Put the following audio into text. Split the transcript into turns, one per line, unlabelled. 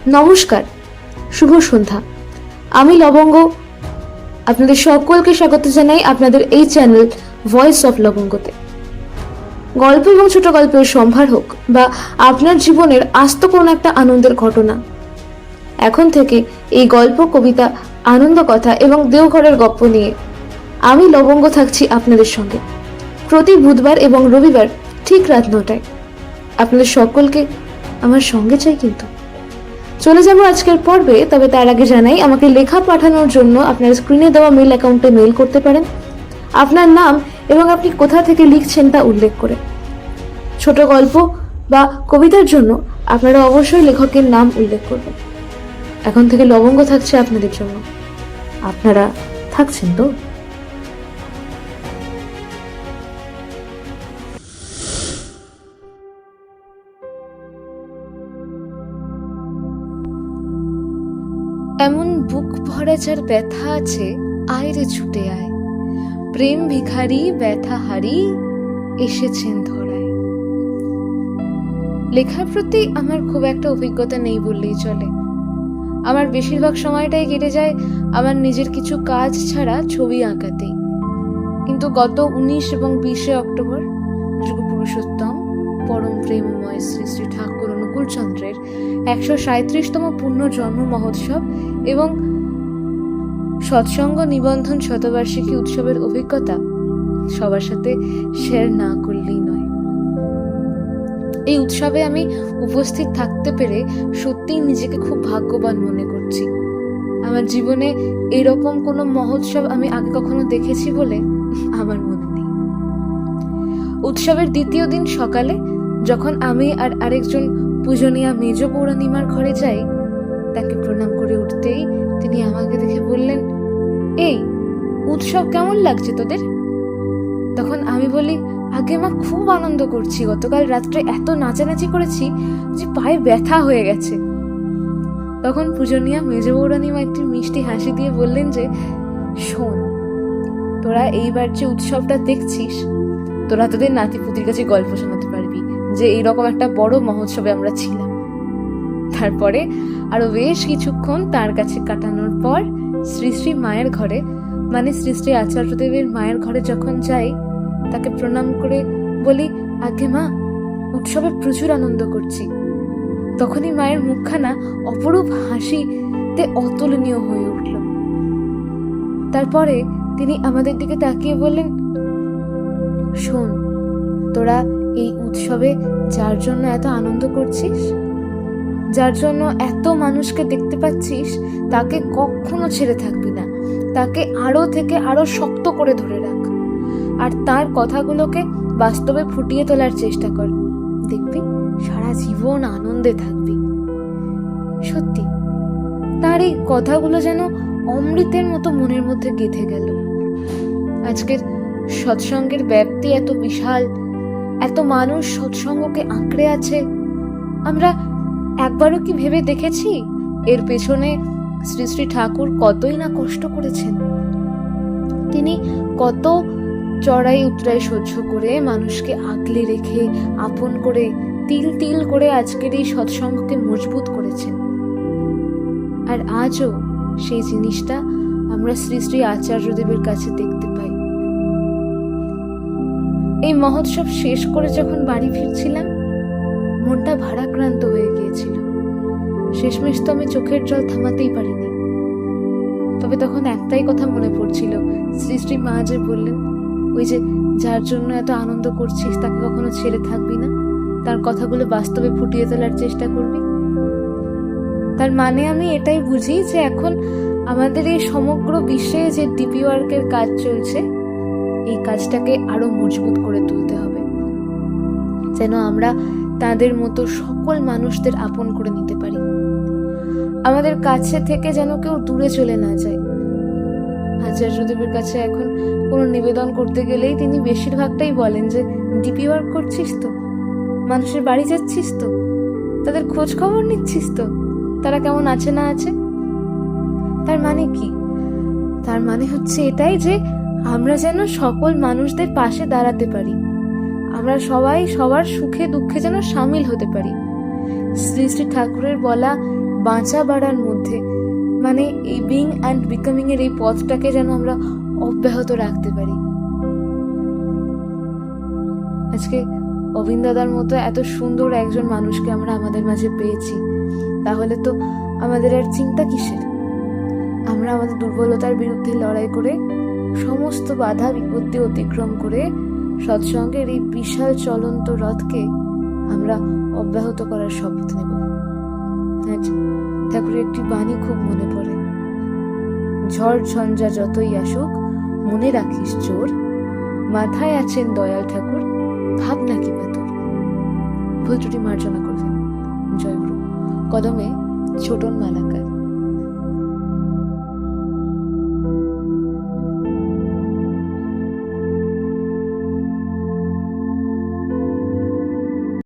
নমস্কার, শুভ সন্ধ্যা। আমি লবঙ্গ। আপনাদের সকলকে স্বাগত জানাই আপনাদের এই চ্যানেল ভয়েস অফ লবঙ্গতে। গল্প এবং ছোট গল্পের সম্ভার হোক বা আপনার জীবনের আস্ত কোনো একটা আনন্দের ঘটনা, এখন থেকে এই গল্প, কবিতা, আনন্দ কথা এবং দেওঘরের গপ্প নিয়ে আমি লবঙ্গ থাকছি আপনাদের সঙ্গে প্রতি বুধবার এবং রবিবার ঠিক রাত 9টায়। আপনাদের সকলকে আমার সঙ্গে চাই। কিন্তু চলে যাব আজকের পর্বে, তবে তার আগে জানাই আমাকে লেখা পাঠানোর জন্য আপনার স্ক্রিনে দেওয়া মেল অ্যাকাউন্টে মেল করতে পারেন আপনার নাম এবং আপনি কোথা থেকে লিখছেন তা উল্লেখ করে। ছোট গল্প বা কবিতার জন্য আপনারা অবশ্যই লেখকের নাম উল্লেখ করবেন। এখন থেকে লবঙ্গ থাকছে আপনাদের জন্য। আপনারা থাকছেন তো? এমন বুক ভরা যার ব্যথা আছে, আয় রে ছুটে আয়, প্রেম ভিখারি ব্যথা হারি এসেছেন ধরায়। লেখার প্রতি আমার খুব একটা অভিজ্ঞতা নেই বললেই চলে। আমার বেশিরভাগ সময়টাই কেটে যায় আমার নিজের কিছু কাজ ছাড়া ছবি আঁকাতেই। কিন্তু গত 19 এবং 20 অক্টোবর যুগ পুরুষোত্তম পরম প্রেমময় শ্রী শ্রী ঠাকুর অনুকূল চন্দ্রের 137তম পূর্ণ জন্ম মহোৎসব এবং সৎসঙ্গ নিবন্ধন শতবার্ষিকী উৎসবের অভিজ্ঞতা সবার সাথে শেয়ার না করলেই নয়। এই উৎসবে আমি উপস্থিত থাকতে পেরে সত্যিই নিজেকে খুব ভাগ্যবান মনে করছি। আমার জীবনে এরকম কোনো মহোৎসব আমি আগে কখনো দেখেছি বলে আমার মনে নেই। উৎসবের দ্বিতীয় দিন সকালে যখন আমি আর আরেকজন পূজনীয়া মেজ পৌরাণিমার ঘরে যাই, তাকে প্রণাম করে উঠতেই তিনি আমাকে দেখে বললেন, এই উৎসব কেমন লাগছে তোদের? তখন আমি বলি, আগে মা খুব আনন্দ করছি, গতকাল রাত্রে এত নাচানাচি করেছি যে পায়ে ব্যথা হয়ে গেছে। তখন পূজনীয়া মেজ পৌরাণিমা একটি মিষ্টি হাসি দিয়ে বললেন যে, শোন, তোরা এইবার যে উৎসবটা দেখছিস, তোরা তোদের নাতিপুতির কাছে গল্প শোনাতে পারবি যে এইরকম একটা বড় মহোৎসবে আমরা ছিলাম। তারপরে আরো বেশ কিছুক্ষণ তার কাছে কাটানোর পর শ্রী শ্রী মায়ের ঘরে, মানে শ্রী শ্রী আচার্যদেবের মায়ের ঘরে যখন যাই, তাকে প্রণাম করে বলি, আগে মা, উৎসবে প্রচুর আনন্দ করছি। তখনই মায়ের মুখখানা অপরূপ হাসিতে অতুলনীয় হয়ে উঠল। তারপরে তিনি আমাদের দিকে তাকিয়ে বললেন, শোন, তোরা এই উৎসবে যার জন্য এত আনন্দ করছিস, যার জন্য এত মানুষকে দেখতে পাচ্ছিস, তাকে কখনো ছেড়ে থাকবি না। তাকে আরো থেকে আরো শক্ত করে ধরে রাখ আর তার কথাগুলোকে বাস্তবে ফুটিয়ে তোলার চেষ্টা কর। দেখবি সারা জীবন আনন্দে থাকবি। সত্যি তার এই কথাগুলো যেন অমৃতের মতো মনের মধ্যে গেঁথে গেল। আজকের সৎসঙ্গের ব্যাপ্তি এত বিশাল, এত মানুষ সৎসঙ্গকে আঁকড়ে আছে। আমরা একবারও কি ভেবে দেখেছি এর পেছনে শ্রী শ্রী ঠাকুর কতই না কষ্ট করেছেন? তিনি কত চড়াই উতরাই সহ্য করে মানুষকে আগলে রেখে আপন করে তিল তিল করে আজকের এই সৎসঙ্গকে মজবুত করেছেন। আর আজও সেই জিনিসটা আমরা শ্রী শ্রী আচার্যদেবের কাছে দেখতে পাই। এই মহোৎসব শেষ করে যখন বাড়ি ফিরছিলাম, মনটা ভারাক্রান্ত হয়ে গিয়েছিল। শেষমেশ তো আমি চোখের জল থামাতেই পারিনি। তবে তখন একটাই কথা মনে পড়ছিল, শ্রী শ্রী মা যে বললেন, ওই যে যার জন্য এত আনন্দ করছিস তাকে কখনো ছেড়ে থাকবি না, তার কথাগুলো বাস্তবে ফুটিয়ে তোলার চেষ্টা করবি। তার মানে আমি এটাই বুঝি যে এখন আমাদের এই সমগ্র বিশ্বে যে ডিপি ওয়ার্কের কাজ চলছে, এই কাজটাকে আরো মজবুত করে তুলতে হবে, যেন আমরা তাদের মতো সকল মানুষদের আপন করে নিতে পারি। আমাদের কাছে থেকে যেন কেউ দূরে চলে না যায়। আচার্যদেবের কাছে এখন কোনো নিবেদন করতে গেলেই তিনি বেশিরভাগটাই বলেন যে, ডিপি ওয়ার্ক করছিস তো, মানুষের বাড়ি যাচ্ছিস তো, তাদের খোঁজ খবর নিচ্ছিস তো, তারা কেমন আছে না আছে। তার মানে কি? তার মানে হচ্ছে এটাই যে আমরা যেন সকল মানুষদের পাশে দাঁড়াতে পারি, আমরা সবাই সবার সুখে দুঃখে যেন সামিল হতে পারি। শ্রী শ্রী ঠাকুরের বলা বাঁচা বাড়ার মধ্যে, মানে এই বিং অ্যান্ড বিকামিং এর এই পথটাকে যেন আমরা অব্যাহত রাখতে পারি। আজকে অবিন দাদার মতো এত সুন্দর একজন মানুষকে আমরা আমাদের মাঝে পেয়েছি, তাহলে তো আমাদের আর চিন্তা কিসের? আমরা আমাদের দুর্বলতার বিরুদ্ধে লড়াই করে, সমস্ত বাধা বিপত্তি অতিক্রম করে সৎসঙ্গের এই বিশাল চলন্ত রথকে আমরা অব্যাহত করার শপথ নেব। আজ ঠাকুরের একটি বাণী খুব মনে পড়ে, ঝড় ঝঞ্ঝা যতই আসুক মনে রাখিস চোর, মাথায় আছেন দয়াল ঠাকুর, ভাবনা কি বা তোর। ভুল ত্রুটি মার্জনা করবেন। জয় গুরু। কদমে ছোটন মালাকার।